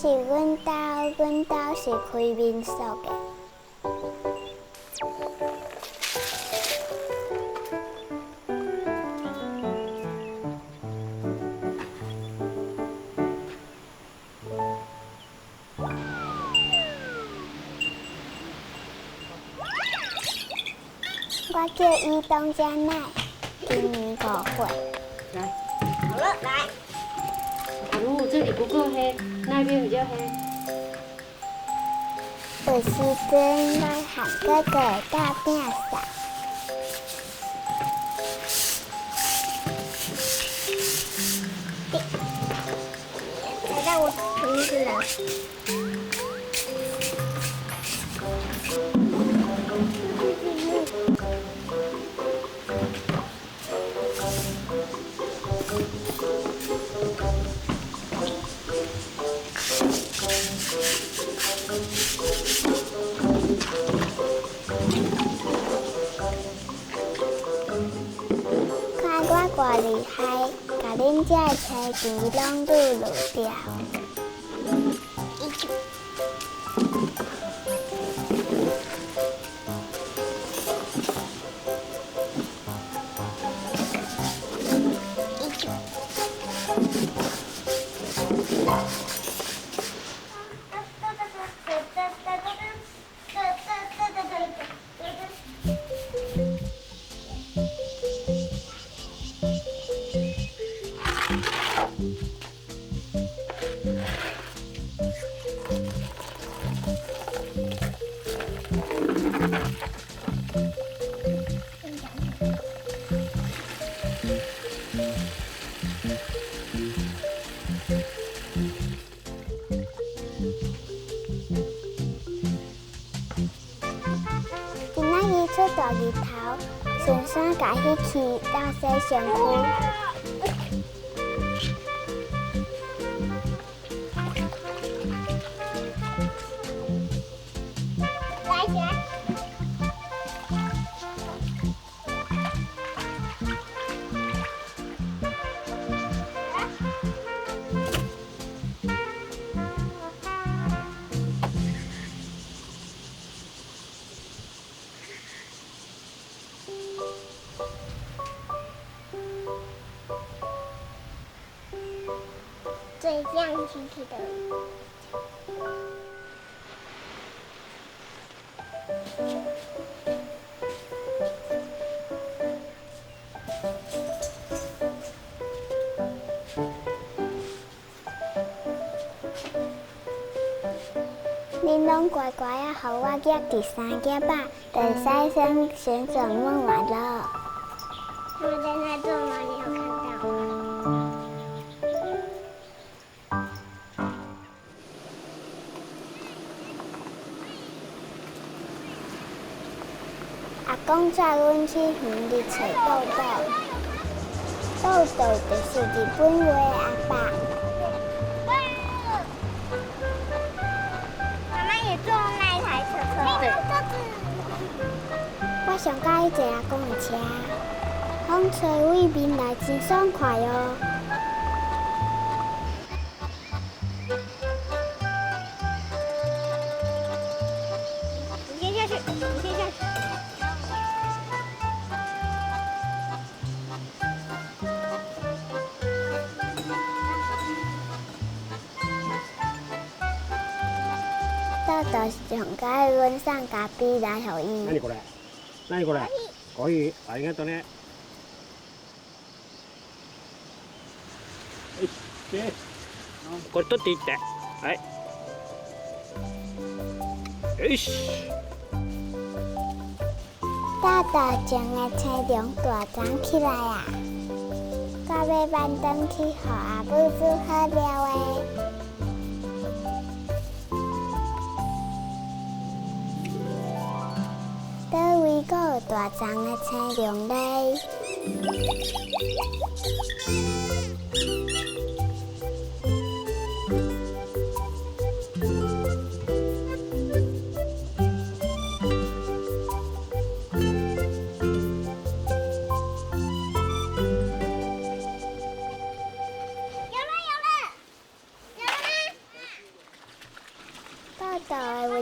是阮兜是开民宿的。我叫伊东佳奈，今年5岁。来，好了，来。阿如这里不够黑，那边比较黑。有时阵我和哥哥到边上。踩到我裙子了。看我多厉害，甲恁遮的菜钱拢愈落掉。出大日头，顺山甲迄去到西城区。来起来！最亮晶晶的。恁拢乖乖啊，互我夹第3夹吧，等先生旋转问完了。他们正在做吗？你有看到吗？阿公带阮去园里找豆豆，豆豆就是日本话的阿爸。妈妈也坐那一台车车。对。我上喜欢坐阿公的车，风吹为面来真爽快哦。你先下去，你先下去。豆豆上喜欢阮送咖啡来互伊。那你过来，那你过来，可以，啊，应该到那。哎，过多点的，哎，哎西。豆豆将个车辆大张起来啊！到尾班登去，互阿母煮好了诶。倒位阁有大张个车辆嘞？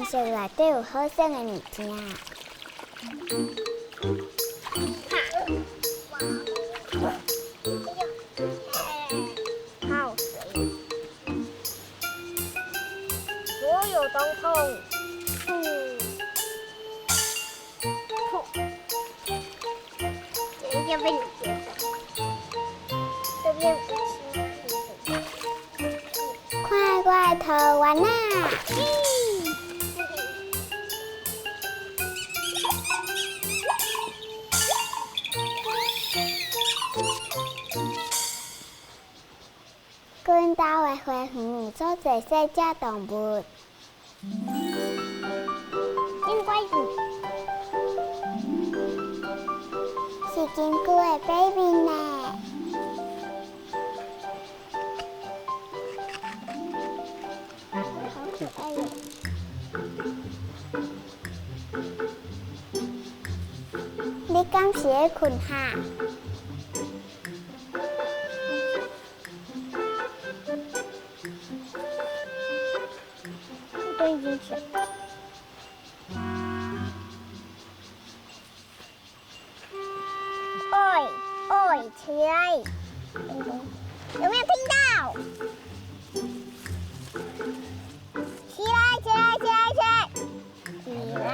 冰箱内底有好耍的物件。泡水，所有东西。等一下被你接走。这边不是。快快投完啦！阮兜的花园有做侪细只动物，金龟子，是金龟的 baby 呢。好可爱哟！你敢是在困哈？都已经起来。oi oi， 起来！有没有听到？起来！起来！起来！起来！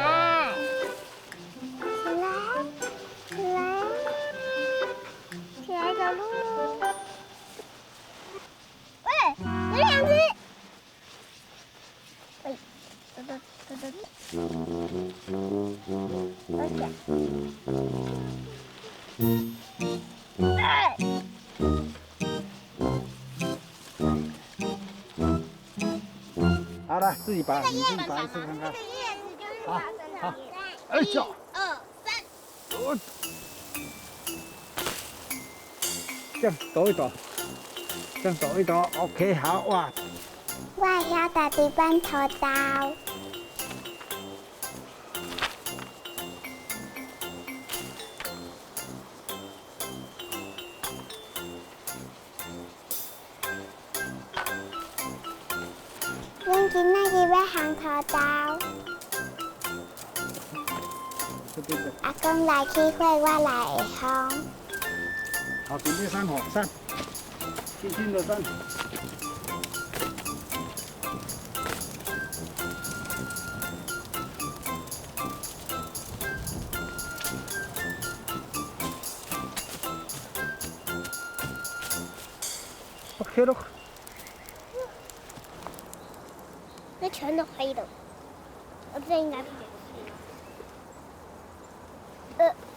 起来！起来！起来走路！喂，有两只！喂，走走走走好了，自己拔，你自己拔一次看看。好，好，哎呀，这样抖一抖，这样抖一抖 ，OK， 好哇。我会晓得伫板头刀。阮今仔日要烘土豆，这边的，阿公来去火，我来会烘。好，准备上火，上，轻轻的上。OK 了。那全都黑的，这应该不是。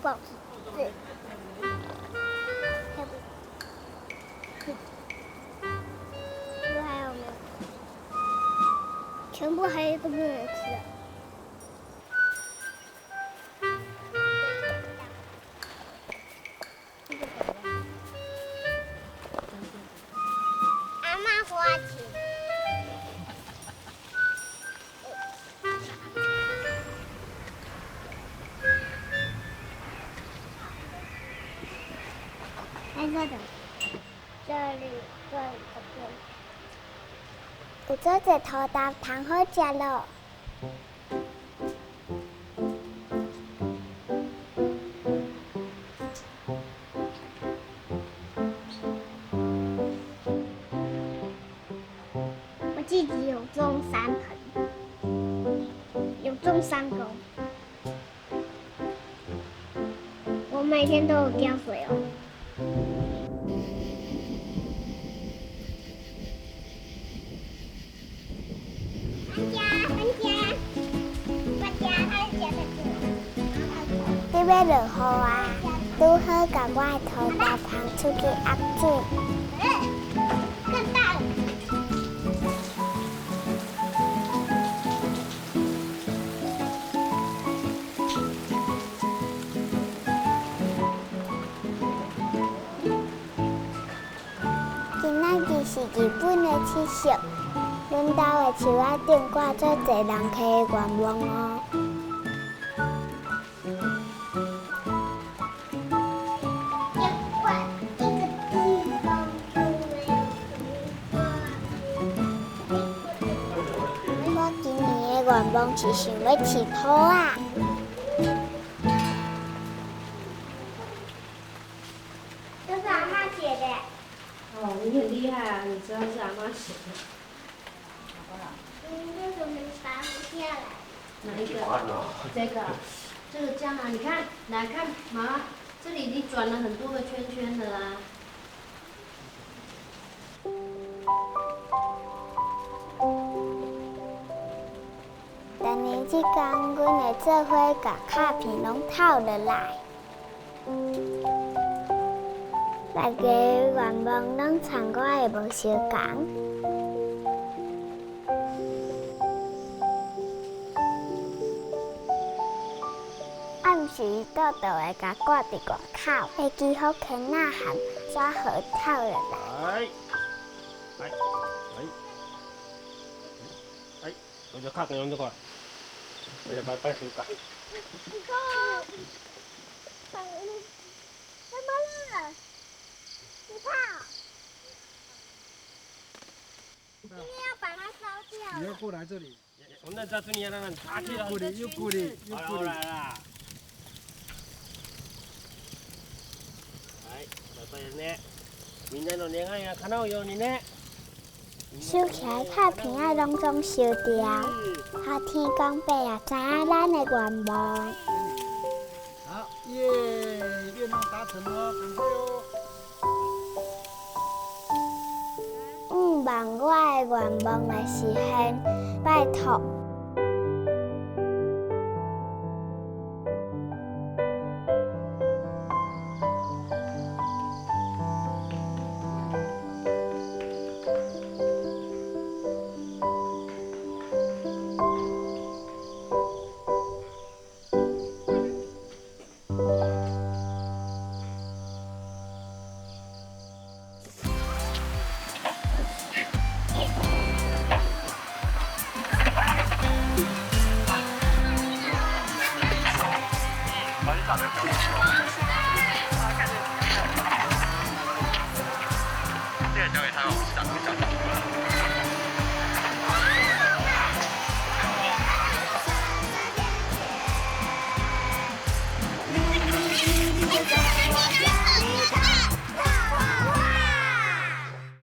不好吃，对。这还有没有？全部黑都不能吃。阿嬷花钱。在这里，这里，这边。有做者土豆汤好食咯。我自己有种3盆，有种3公。我每天都有浇水哦。你要落雨啊？拄好甲我的土豆汤出去压水。看到了。今仔日是日本的七夕，阮兜的树仔顶挂做侪人客的愿望哦。我今年的愿望是想要饲兔啊。这是阿妈写的。哦，你很厉害啊，你知道是阿妈写的。为什么拔不下来？哪一个？这个这样啊，你看，来看妈妈，这里你转了很多个圈圈的啦。但是这天，阮会做伙把卡片拢套落来，大家愿望拢参我的无相共。暗时豆豆会甲挂伫外口，会记好圈仔和纸盒套落来。我就卡用这个，我就摆手感。怎么了？你怕？今天要把它烧掉。你要过来这里，我那在这里让人打起来。过来，又过来，又过来。啦！来，来呢，明天就恋爱呀，看到有你呢。收起来卡片仔拢总烧掉，好天公伯也知影咱的愿望。好，耶，愿望达成哦，赶快哦。望我的愿望来实现，拜托。这个交给他，我去打。